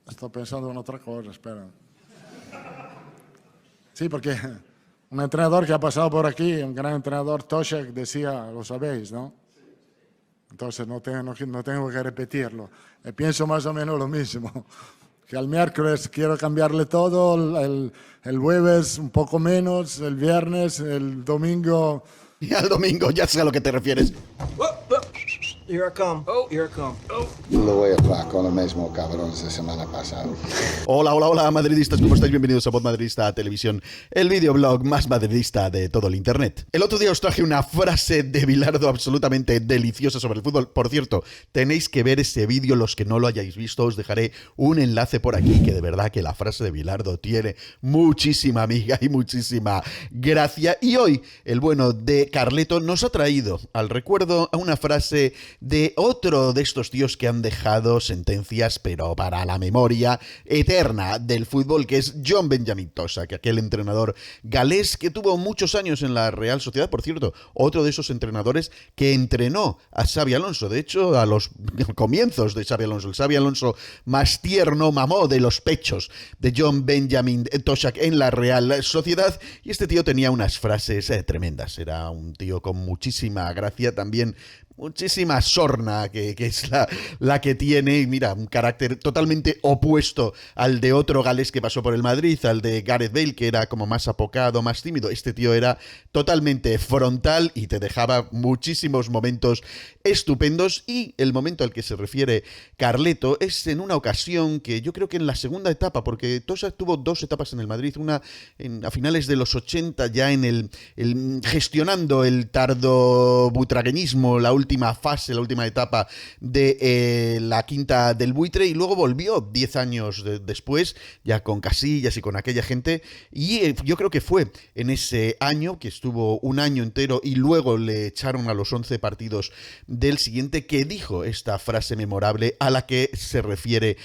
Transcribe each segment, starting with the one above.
Estoy pensando en otra cosa, espera. Sí, porque un entrenador que ha pasado por aquí, un gran entrenador, Toshak, decía, lo sabéis, ¿no? Entonces no tengo que repetirlo. Pienso más o menos lo mismo. Que al miércoles quiero cambiarle todo, el jueves un poco menos, el viernes, el domingo. Y al domingo, ya sé a lo que te refieres. Here I come. Oh, here I come. Oh. Lo voy a hablar con el mismo cabrón de semana pasada. Hola, madridistas, ¿cómo estáis? Bienvenidos a Voz Madridista Televisión, el videoblog más madridista de todo el internet. El otro día os traje una frase de Bilardo absolutamente deliciosa sobre el fútbol. Por cierto, tenéis que ver ese vídeo, los que no lo hayáis visto, os dejaré un enlace por aquí, que de verdad que la frase de Bilardo tiene muchísima amiga y muchísima gracia. Y hoy, el bueno de Carleto nos ha traído al recuerdo a una frase de otro de estos tíos que han dejado sentencias, pero para la memoria eterna del fútbol, que es John Benjamin Tosak, aquel entrenador galés que tuvo muchos años en la Real Sociedad. Por cierto, otro de esos entrenadores que entrenó a Xabi Alonso. De hecho, a los comienzos de Xabi Alonso, el Xabi Alonso más tierno mamó de los pechos de John Benjamin Tosak en la Real Sociedad. Y este tío tenía unas frases tremendas. Era un tío con muchísima gracia, también muchísima sorna, que es la que tiene. Y mira, un carácter totalmente opuesto al de otro galés que pasó por el Madrid, al de Gareth Bale, que era como más apocado, más tímido. Este tío era totalmente frontal y te dejaba muchísimos momentos estupendos. Y el momento al que se refiere Carleto es en una ocasión que yo creo que en la segunda etapa, porque Tosak tuvo dos etapas en el Madrid, una a finales de los 80, ya en el gestionando el tardo-butragueñismo, la última fase, la última etapa de la quinta del buitre, y luego volvió 10 años después, ya con Casillas y con aquella gente. Y yo creo que fue en ese año, que estuvo un año entero y luego le echaron a los 11 partidos del siguiente, que dijo esta frase memorable a la que se refiere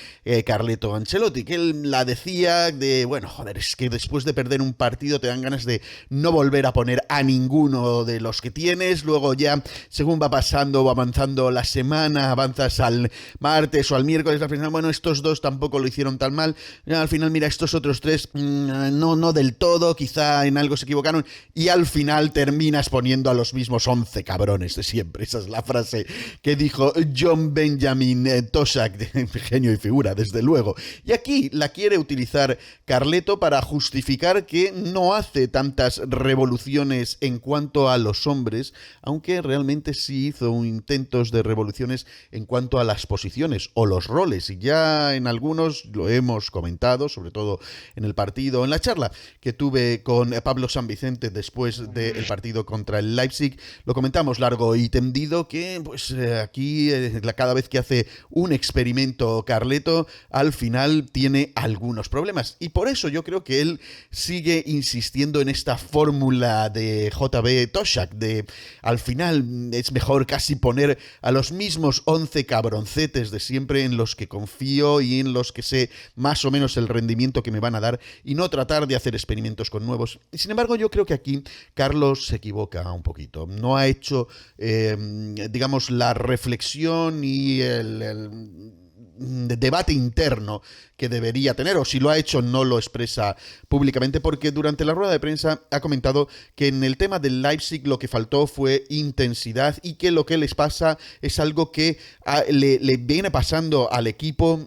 Carleto Ancelotti, que él la decía de, bueno, joder, es que después de perder un partido te dan ganas de no volver a poner a ninguno de los que tienes. Luego ya, según va pasando o avanzando la semana, avanzas al martes o al miércoles, al final, bueno, estos dos tampoco lo hicieron tan mal. Al final, mira, estos otros tres, no del todo, quizá en algo se equivocaron, y al final terminas poniendo a los mismos 11 cabrones de siempre. Esa es la frase que dijo John Benjamin Tosak, genio y figura, desde luego. Y aquí la quiere utilizar Carleto para justificar que no hace tantas revoluciones en cuanto a los hombres, aunque realmente sí hizo intentos de revoluciones en cuanto a las posiciones o los roles, y ya en algunos lo hemos comentado, sobre todo en el partido, en la charla que tuve con Pablo San Vicente después del partido contra el Leipzig. Lo comentamos largo y tendido, que pues aquí cada vez que hace un experimento Carleto, al final tiene algunos problemas, y por eso yo creo que él sigue insistiendo en esta fórmula de JB Tosak, de al final es mejor casi poner a los mismos 11 cabroncetes de siempre, en los que confío y en los que sé más o menos el rendimiento que me van a dar, y no tratar de hacer experimentos con nuevos. Y sin embargo, yo creo que aquí Carlos se equivoca un poquito. No ha hecho, digamos, la reflexión y el debate interno que debería tener, o si lo ha hecho no lo expresa públicamente, porque durante la rueda de prensa ha comentado que en el tema del Leipzig lo que faltó fue intensidad, y que lo que les pasa es algo que le viene pasando al equipo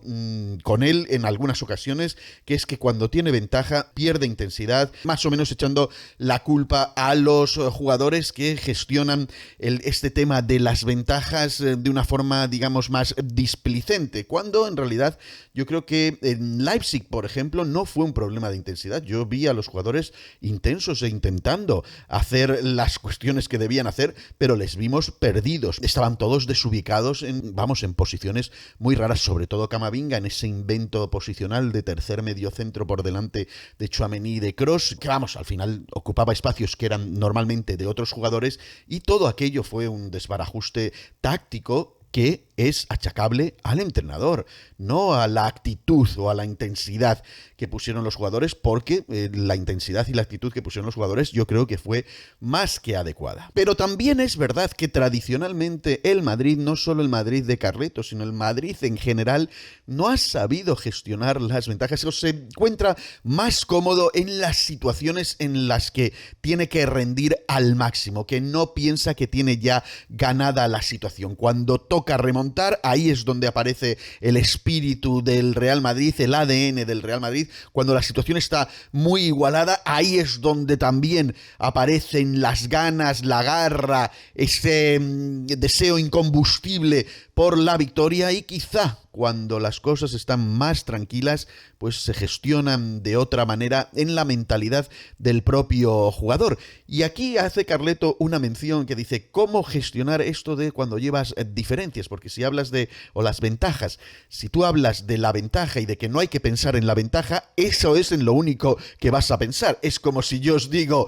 con él en algunas ocasiones, que es que cuando tiene ventaja pierde intensidad, más o menos echando la culpa a los jugadores que gestionan este tema de las ventajas de una forma, digamos, más displicente, cuando en realidad yo creo que en Leipzig, por ejemplo, no fue un problema de intensidad. Yo vi a los jugadores intensos e intentando hacer las cuestiones que debían hacer, pero les vimos perdidos. Estaban todos desubicados en posiciones muy raras, sobre todo Camavinga, en ese invento posicional de tercer mediocentro por delante de Tchouaméni y de Kroos, que al final ocupaba espacios que eran normalmente de otros jugadores, y todo aquello fue un desbarajuste táctico que es achacable al entrenador, no a la actitud o a la intensidad que pusieron los jugadores, porque la intensidad y la actitud que pusieron los jugadores yo creo que fue más que adecuada. Pero también es verdad que tradicionalmente el Madrid, no solo el Madrid de Carleto, sino el Madrid en general, no ha sabido gestionar las ventajas, o se encuentra más cómodo en las situaciones en las que tiene que rendir al máximo, que no piensa que tiene ya ganada la situación. Cuando toca remontar, ahí es donde aparece el espíritu del Real Madrid, el ADN del Real Madrid. Cuando la situación está muy igualada, ahí es donde también aparecen las ganas, la garra, ese deseo incombustible por la victoria, y quizá cuando las cosas están más tranquilas, pues se gestionan de otra manera en la mentalidad del propio jugador. Y aquí hace Carleto una mención que dice cómo gestionar esto de cuando llevas diferencias, porque si hablas de, o las ventajas, si tú hablas de la ventaja y de que no hay que pensar en la ventaja, eso es en lo único que vas a pensar. Es como si yo os digo,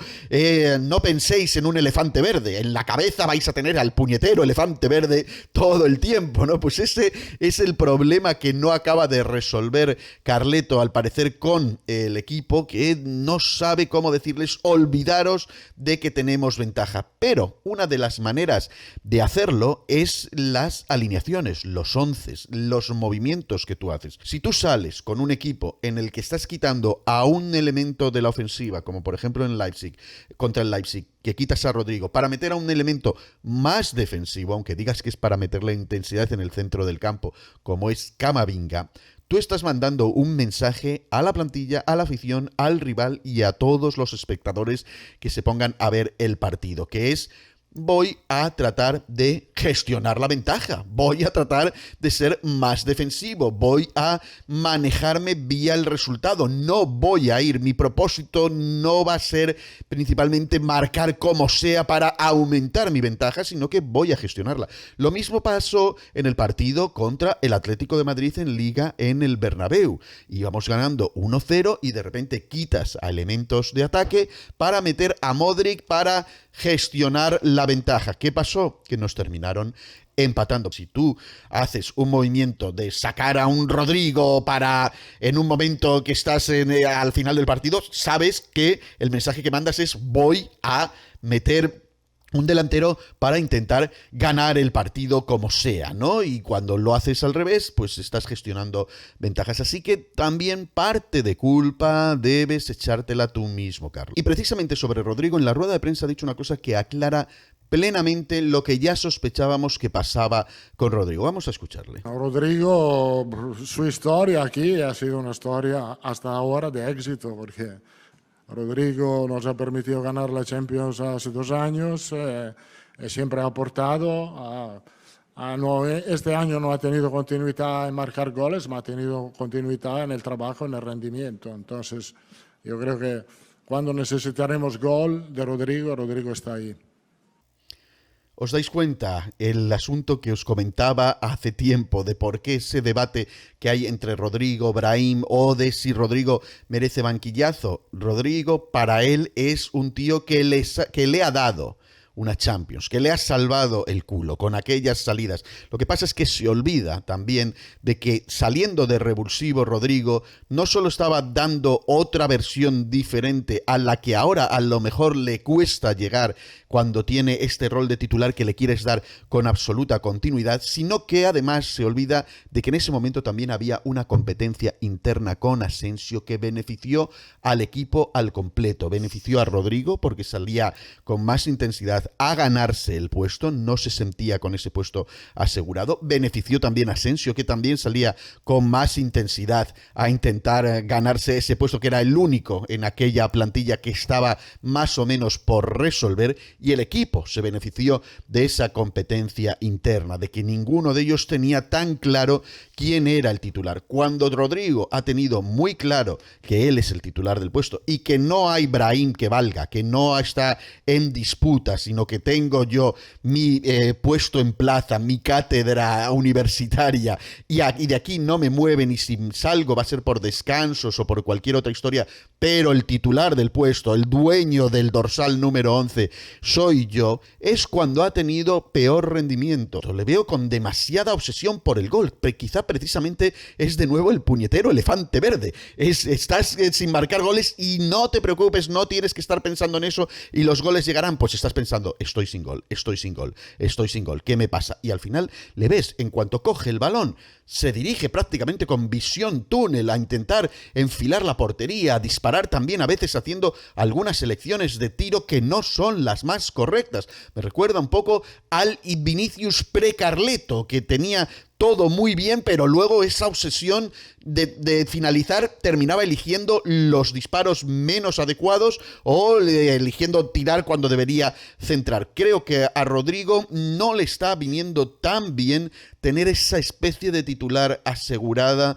no penséis en un elefante verde, en la cabeza vais a tener al puñetero elefante verde todo el tiempo, ¿no? Pues ese es el problema que no acaba de resolver Carleto, al parecer, con el equipo, que no sabe cómo decirles olvidaros de que tenemos ventaja. Pero una de las maneras de hacerlo es las alineaciones, los onces, los movimientos que tú haces. Si tú sales con un equipo en el que estás quitando a un elemento de la ofensiva, como por ejemplo en Leipzig, contra el Leipzig, que quitas a Rodrigo para meter a un elemento más defensivo, aunque digas que es para meter la intensidad en el centro del campo, como es Camavinga, tú estás mandando un mensaje a la plantilla, a la afición, al rival y a todos los espectadores que se pongan a ver el partido, que es: voy a tratar de gestionar la ventaja, voy a tratar de ser más defensivo, voy a manejarme vía el resultado, no voy a ir, mi propósito no va a ser principalmente marcar como sea para aumentar mi ventaja, sino que voy a gestionarla. Lo mismo pasó en el partido contra el Atlético de Madrid en Liga en el Bernabéu. Íbamos ganando 1-0 y de repente quitas a elementos de ataque para meter a Modric para gestionar la ventaja. ¿Qué pasó? Que nos terminaron empatando. Si tú haces un movimiento de sacar a un Rodrigo para en un momento que estás al final del partido, sabes que el mensaje que mandas es: voy a meter un delantero para intentar ganar el partido como sea, ¿no? Y cuando lo haces al revés, pues estás gestionando ventajas. Así que también parte de culpa debes echártela tú mismo, Carlos. Y precisamente sobre Rodrigo, en la rueda de prensa ha dicho una cosa que aclara plenamente lo que ya sospechábamos que pasaba con Rodrigo. Vamos a escucharle. Rodrigo, su historia aquí ha sido una historia hasta ahora de éxito, porque Rodrigo nos ha permitido ganar la Champions hace 2 años, siempre ha aportado. Este año no ha tenido continuidad en marcar goles, pero ha tenido continuidad en el trabajo, en el rendimiento. Entonces, yo creo que cuando necesitaremos gol de Rodrigo, Rodrigo está ahí. ¿Os dais cuenta el asunto que os comentaba hace tiempo de por qué ese debate que hay entre Rodrigo, Brahim, o de si Rodrigo merece banquillazo? Rodrigo, para él, es un tío que le ha dado una Champions, que le ha salvado el culo con aquellas salidas. Lo que pasa es que se olvida también de que saliendo de revulsivo Rodrigo no solo estaba dando otra versión diferente a la que ahora a lo mejor le cuesta llegar cuando tiene este rol de titular que le quieres dar con absoluta continuidad, sino que además se olvida de que en ese momento también había una competencia interna con Asensio que benefició al equipo al completo. Benefició a Rodrigo porque salía con más intensidad a ganarse el puesto, no se sentía con ese puesto asegurado. Benefició también a Asensio, que también salía con más intensidad a intentar ganarse ese puesto, que era el único en aquella plantilla que estaba más o menos por resolver, y el equipo se benefició de esa competencia interna, de que ninguno de ellos tenía tan claro quién era el titular. Cuando Rodrigo ha tenido muy claro que él es el titular del puesto y que no hay Brahim que valga, que no está en disputa si sino que tengo yo mi puesto en plaza, mi cátedra universitaria, y de aquí no me mueven, y si salgo va a ser por descansos o por cualquier otra historia, pero el titular del puesto, el dueño del dorsal número 11, soy yo, es cuando ha tenido peor rendimiento. Le veo con demasiada obsesión por el gol, pero quizá precisamente es de nuevo el puñetero elefante verde. Estás sin marcar goles y no te preocupes, no tienes que estar pensando en eso y los goles llegarán. Pues estás pensando, estoy sin gol, estoy sin gol, estoy sin gol, ¿qué me pasa? Y al final le ves, en cuanto coge el balón, se dirige prácticamente con visión túnel a intentar enfilar la portería, a disparar también a veces haciendo algunas selecciones de tiro que no son las más correctas. Me recuerda un poco al Vinicius pre-Carleto, que tenía todo muy bien, pero luego esa obsesión de finalizar terminaba eligiendo los disparos menos adecuados o eligiendo tirar cuando debería centrar. Creo que a Rodrigo no le está viniendo tan bien tener esa especie de titularidad asegurada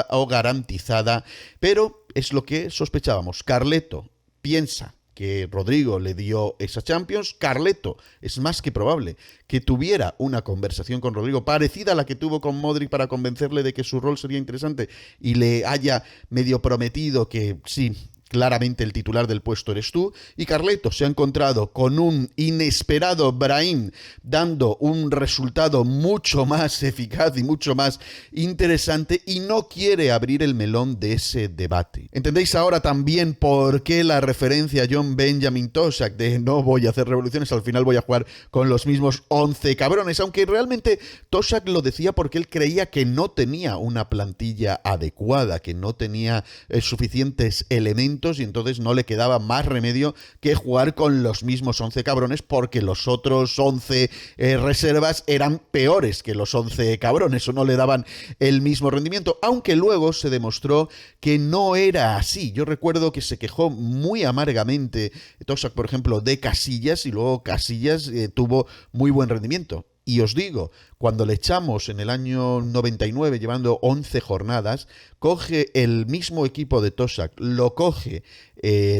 o garantizada, pero es lo que sospechábamos. Carleto piensa que Rodrigo le dio esa Champions. Carleto es más que probable que tuviera una conversación con Rodrigo parecida a la que tuvo con Modric para convencerle de que su rol sería interesante y le haya medio prometido que sí, claramente el titular del puesto eres tú, y Carleto se ha encontrado con un inesperado Brahim dando un resultado mucho más eficaz y mucho más interesante y no quiere abrir el melón de ese debate. ¿Entendéis ahora también por qué la referencia a John Benjamin Tosak de no voy a hacer revoluciones, al final voy a jugar con los mismos 11 cabrones? Aunque realmente Tosak lo decía porque él creía que no tenía una plantilla adecuada, que no tenía suficientes elementos y entonces no le quedaba más remedio que jugar con los mismos 11 cabrones porque los otros 11 reservas eran peores que los 11 cabrones o no le daban el mismo rendimiento, aunque luego se demostró que no era así. Yo recuerdo que se quejó muy amargamente Tosak, por ejemplo, de Casillas y luego Casillas tuvo muy buen rendimiento. Y os digo, cuando le echamos en el año 99 llevando 11 jornadas, coge el mismo equipo de Tosak, lo coge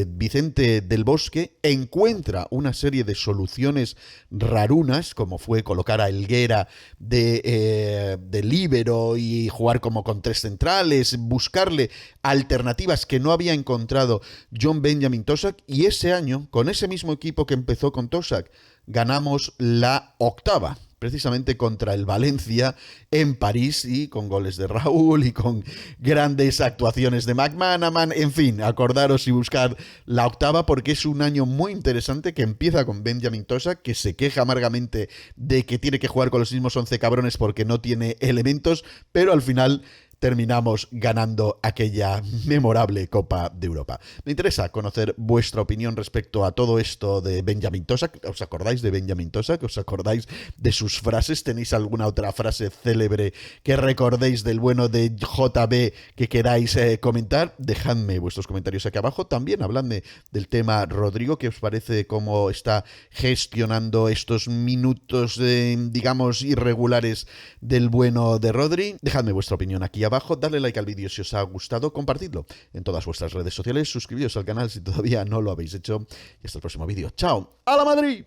Vicente del Bosque, encuentra una serie de soluciones rarunas, como fue colocar a Helguera de líbero y jugar como con 3 centrales, buscarle alternativas que no había encontrado John Benjamin Tosak, y ese año, con ese mismo equipo que empezó con Tosak, ganamos la 8ª, precisamente contra el Valencia en París, y con goles de Raúl y con grandes actuaciones de McManaman. En fin, acordaros y buscar la 8ª porque es un año muy interesante que empieza con Benjamin Tosak, que se queja amargamente de que tiene que jugar con los mismos 11 cabrones porque no tiene elementos, pero al final terminamos ganando aquella memorable Copa de Europa. Me interesa conocer vuestra opinión respecto a todo esto de Benjamin Tosak. ¿Os acordáis de Benjamin Tosak? ¿Os acordáis de sus frases? ¿Tenéis alguna otra frase célebre que recordéis del bueno de JB que queráis comentar? Dejadme vuestros comentarios aquí abajo. También habladme del tema Rodrigo. ¿Qué os parece cómo está gestionando estos minutos, digamos, irregulares del bueno de Rodri? Dejadme vuestra opinión aquí abajo, dadle like al vídeo si os ha gustado, compartidlo en todas vuestras redes sociales, suscribíos al canal si todavía no lo habéis hecho y hasta el próximo vídeo. ¡Chao! ¡A la Madrid!